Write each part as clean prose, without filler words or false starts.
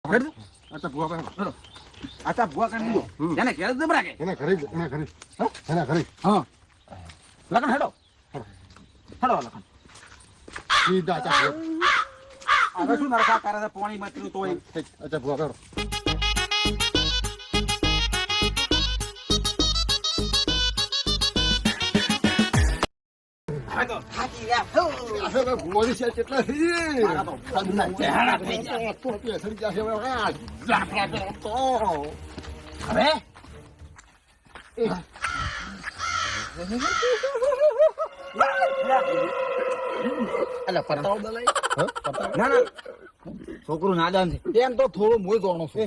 અચ્છા ભૂવા પાસે અચ્છા ભૂવા કરી દીધો એને ઘેર જ રાખે એના ઘરે હા લખન હેડો હેડો લખન સીધા અચ્છા હવે શું નરખા કરે છે પાણી માત્રું તોય અચ્છા ભૂવા હેડો છોકરું નાદાન છે એમ તો થોડું મોય દોણો છે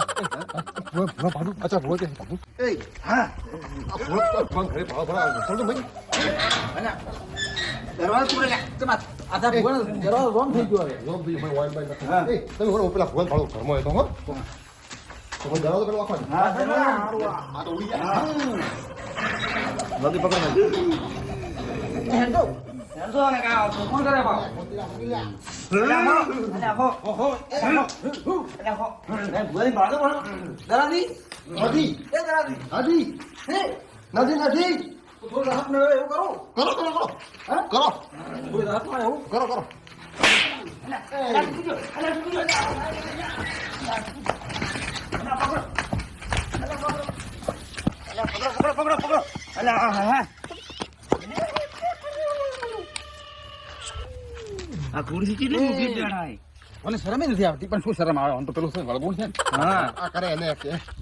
અચ્છા ભૂ દરવાજો પૂરે લા આધા ભૂવા દરવાજો રોંગ થઈ ગયો હવે રોંગ થઈ ગયો વાઈલ બાઈલ હા તમે ઓલો પેલા ભૂવા ભાળો ઘરમાં હોય તો હો તો દરવાજો પેલો આખો હા આ તો ઉડી જાય જલ્દી પકડ હેન્ડો હેન્ડો ને કા કોણ કરે બા અલ્યા હો હો અલ્યા હો ભૂવા ભાળો ભાળો દરાદી નદી એ દરાદી નદી હે નદી થોડું રાહત ને એવું કરો હા કરો થોડી રાહત માં એવું કરો પકડો અલ્યા હા આ ખુરશી કેટલી મૂકી દેણાય મને શરમ નથી આવતી પણ શું શરમ આવે આમ તો પેલું શું વળગું છે હા આ કરે એને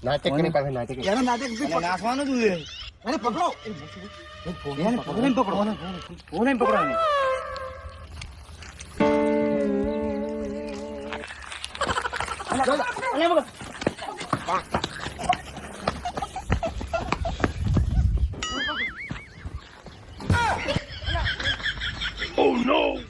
નાટક કરી પાસે નાટક એને નાટક નાખવાનું જ હોય અરે પકડો એને પકડો એને પકડો Oh no!